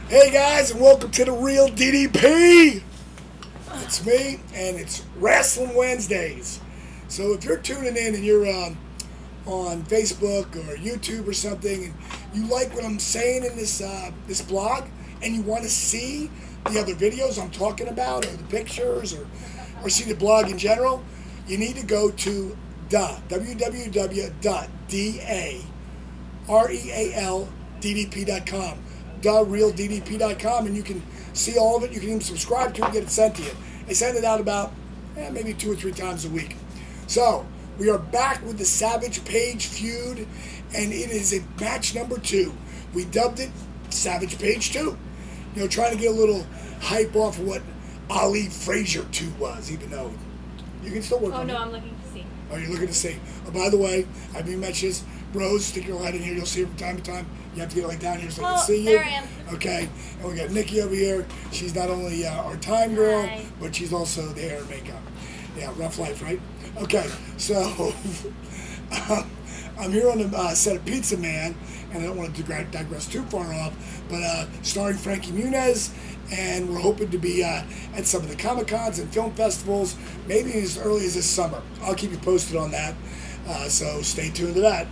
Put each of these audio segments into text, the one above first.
Hey guys, and welcome to the real DDP. It's me, and it's Wrasslin Wednesdays. So if you're tuning in and you're on Facebook or YouTube or something, and you like what I'm saying in this this blog, and you want to see the other videos I'm talking about, or the pictures, or see the blog in general, you need to go to www.DDPage.com. TheRealDDP.com, and you can see all of it. You can even subscribe to it and get it sent to you. I send it out about maybe 2 or 3 times a week. So we are back with the Savage Page feud, and it is a match number 2. We dubbed it Savage Page 2. You know, trying to get a little hype off of what Ali Frazier 2 was, even though you can still work on it. Oh no, I'm looking to see. Oh, you're looking to see. Oh, by the way, I've been matches. Rose, stick your light in here. You'll see her from time to time. You have to get it like down here so I can see you. There I am. Okay. And we got Nikki over here. She's not only our time girl, Hi. but she's also the hair and makeup. Yeah, rough life, right? Okay. So I'm here on the set of Pizza Man, and I don't want to digress too far off, but starring Frankie Muniz, and we're hoping to be at some of the Comic-Cons and film festivals, maybe as early as this summer. I'll keep you posted on that. So stay tuned to that.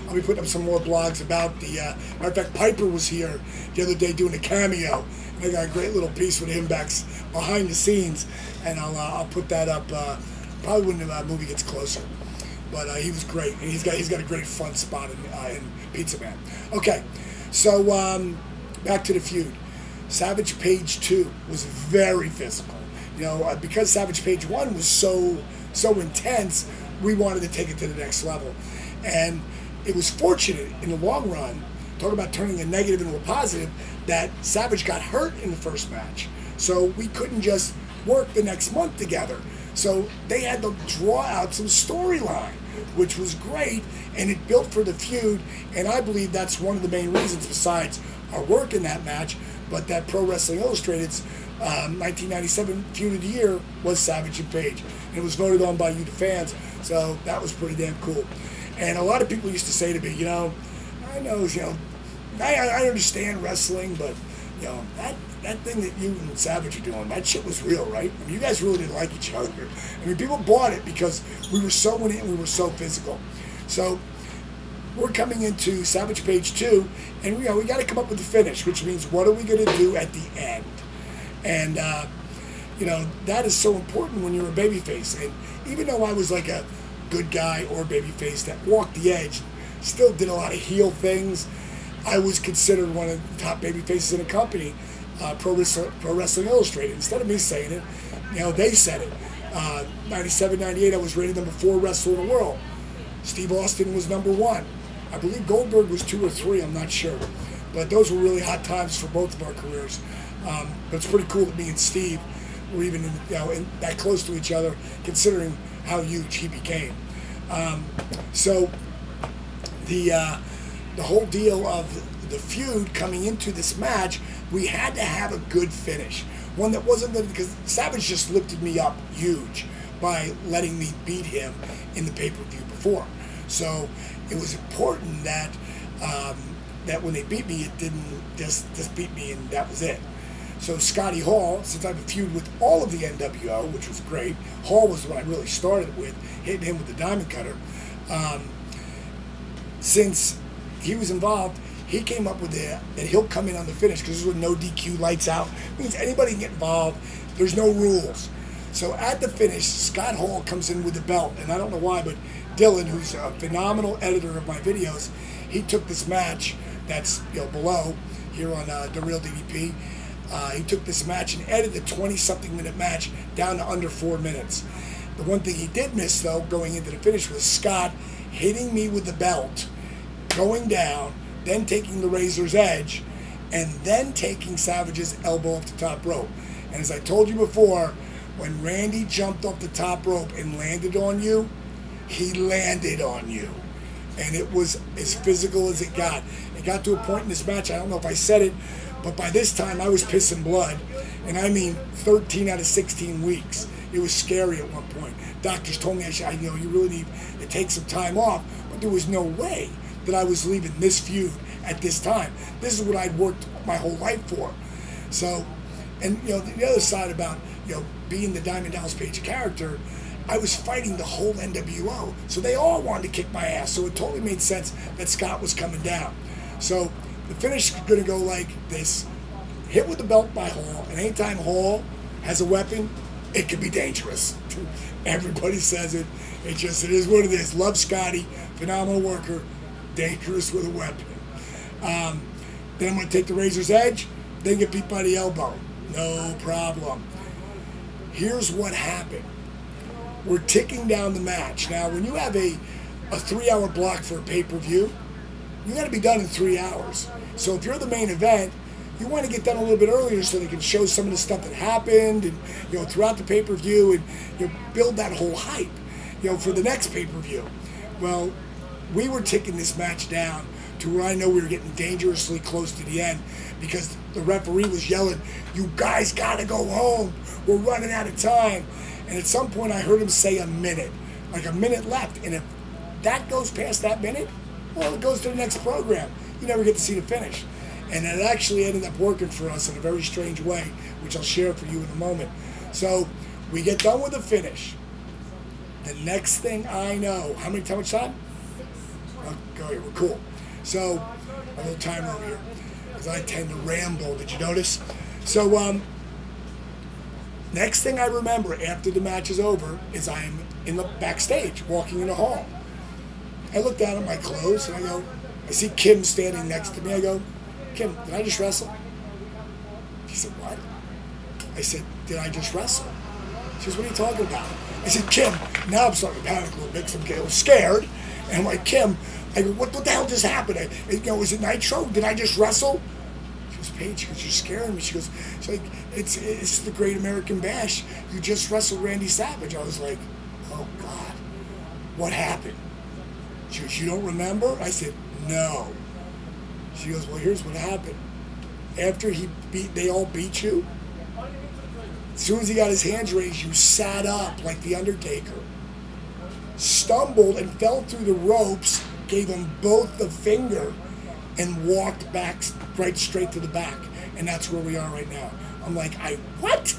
I'll be putting up some more blogs about the. Matter of fact, Piper was here the other day doing a cameo. And I got a great little piece with him behind the scenes, and I'll put that up probably when the movie gets closer. But he was great, and he's got a great fun spot in Pizza Man. Okay, so back to the feud. Savage Page 2 was very physical. You know, because Savage Page 1 was so intense, we wanted to take it to the next level. And it was fortunate in the long run, talk about turning a negative into a positive, that Savage got hurt in the first match. So we couldn't just work the next month together. So they had to draw out some storyline, which was great, and it built for the feud. And I believe that's one of the main reasons, besides our work in that match, but that Pro Wrestling Illustrated's 1997 Feud of the Year was Savage and Page. And it was voted on by you, the fans, so that was pretty damn cool. And a lot of people used to say to me, you know, I know, you know, I understand wrestling, but, you know, that thing that you and Savage are doing, that shit was real, right? I mean, you guys really didn't like each other. I mean, people bought it because we were so in it and we were so physical. So we're coming into Savage Page 2, and we got to come up with the finish, which means what are we going to do at the end? And, you know, that is so important when you're a babyface. And even though I was like a good guy or babyface that walked the edge, still did a lot of heel things, I was considered one of the top babyfaces in the company, Pro Wrestling Illustrated. Instead of me saying it, you know, they said it. 97, 98, I was rated number 4 wrestler in the world. Steve Austin was number 1. I believe Goldberg was 2 or 3, I'm not sure. But those were really hot times for both of our careers. But it's pretty cool that me and Steve were even that close to each other, considering how huge he became. So the whole deal of the feud coming into this match, we had to have a good finish. One that wasn't good, because Savage just lifted me up huge by letting me beat him in the pay-per-view before. So it was important that that when they beat me, it didn't just beat me and that was it. So Scotty Hall, since I have a feud with all of the NWO, which was great, Hall was the one I really started with, hitting him with the diamond cutter. Since he was involved, he came up with that he'll come in on the finish, because this was no DQ, lights out. It means anybody can get involved. There's no rules. So at the finish, Scott Hall comes in with the belt, and I don't know why, but Dylan, who's a phenomenal editor of my videos, he took this match that's below here on The Real DDP. He took this match and edited the 20-something minute match down to under 4 minutes. The one thing he did miss, though, going into the finish, was Scott hitting me with the belt, going down, then taking the razor's edge, and then taking Savage's elbow off the top rope. And as I told you before, when Randy jumped off the top rope and landed on you, he landed on you. And it was as physical as it got. It got to a point in this match, I don't know if I said it, but by this time I was pissing blood. And I mean 13 out of 16 weeks. It was scary at one point. Doctors told me you really need to take some time off, but there was no way that I was leaving this feud at this time. This is what I'd worked my whole life for. So, and the other side about being the Diamond Dallas Page character, I was fighting the whole NWO, so they all wanted to kick my ass. So it totally made sense that Scott was coming down. So the finish is going to go like this: hit with the belt by Hall, and anytime Hall has a weapon, it can be dangerous. Everybody says it. It is what it is. Love Scotty, phenomenal worker, dangerous with a weapon. Then I'm going to take the Razor's Edge, then get beat by the elbow. No problem. Here's what happened. We're ticking down the match. Now, when you have a 3-hour block for a pay-per-view, you got to be done in 3 hours. So if you're the main event, you want to get done a little bit earlier so they can show some of the stuff that happened and throughout the pay-per-view and build that whole hype for the next pay-per-view. Well, we were ticking this match down to where I know we were getting dangerously close to the end because the referee was yelling, "You guys got to go home. We're running out of time." And at some point I heard him say a minute, like a minute left. And if that goes past that minute, well, it goes to the next program. You never get to see the finish. And it actually ended up working for us in a very strange way, which I'll share for you in a moment. So we get done with the finish. The next thing I know, how much time? Oh, go here, we're cool. So, a little timer over here, because I tend to ramble, did you notice? So, next thing I remember after the match is over is I'm in the backstage, walking in the hall. I look down at my clothes and I see Kim standing next to me. I go, "Kim, did I just wrestle?" She said, "What?" I said, "Did I just wrestle?" She goes, "What are you talking about?" I said, "Kim," now I'm starting to panic a little bit because I'm getting scared. And I'm like, "Kim," I go, what the hell just happened? Is it Nitro? Did I just wrestle? She goes, "Paige," she goes, "You're scaring me." She goes, it's the Great American Bash. You just wrestled Randy Savage. I was like, oh God, what happened? She goes, "You don't remember?" I said, "No." She goes, "Well, here's what happened. After they all beat you, as soon as he got his hands raised, you sat up like the Undertaker, stumbled and fell through the ropes, gave him both the finger, and walked back right straight to the back. And that's where we are right now." I'm like, what?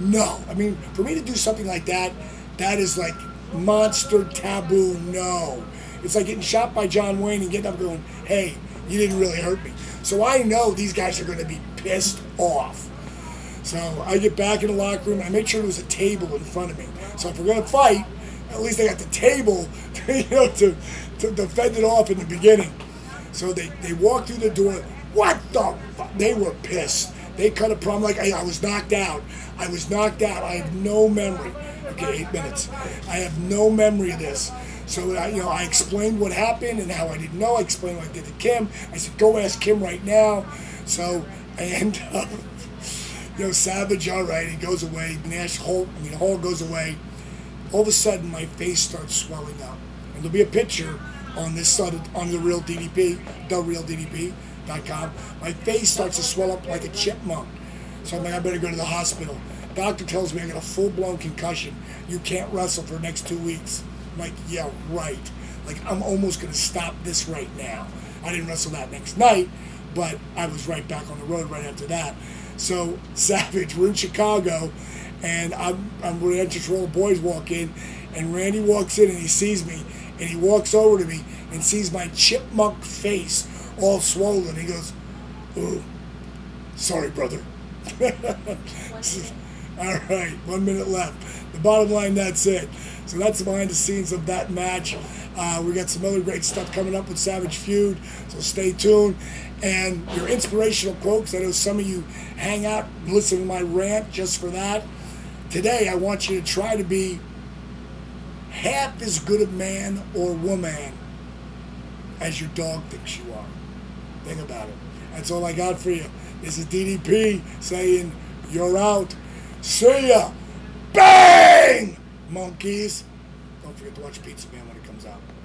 No. I mean, for me to do something like that, that is like monster taboo. No. It's like getting shot by John Wayne and getting up going, "Hey, you didn't really hurt me." So I know these guys are going to be pissed off. So I get back in the locker room and I make sure there was a table in front of me. So if we're going to fight, at least I got the table to fend it off in the beginning. So they walked through the door. What the fuck? They were pissed. They cut a promo like I was knocked out. I was knocked out. I have no memory. Okay, 8 minutes. I have no memory of this. So I explained what happened and how I didn't know. I explained what I did to Kim. I said, "Go ask Kim right now." So I end up, Savage, all right, he goes away. Hall goes away. All of a sudden, my face starts swelling up, and there'll be a picture on this on the Real DDP, therealdddp.com. My face starts to swell up like a chipmunk. So I'm like, I better go to the hospital. Doctor tells me I got a full-blown concussion. You can't wrestle for the next 2 weeks. I'm like, yeah, right. Like, I'm almost going to stop this right now. I didn't wrestle that next night, but I was right back on the road right after that. So, Savage, we're in Chicago, and I'm going to enter all the boys walk in, and Randy walks in and he sees me, and he walks over to me and sees my chipmunk face all swollen. He goes, "Ooh, sorry, brother." All right, 1 minute left. The bottom line, that's it. So that's behind the scenes of that match. We got some other great stuff coming up with Savage Feud, so stay tuned. And your inspirational quotes, I know some of you hang out and listen to my rant just for that. Today, I want you to try to be half as good a man or woman as your dog thinks you are. Think about it. That's all I got for you. This is DDP saying, you're out. See ya. Bang! Monkeys. Don't forget to watch Pizza Man when it comes out.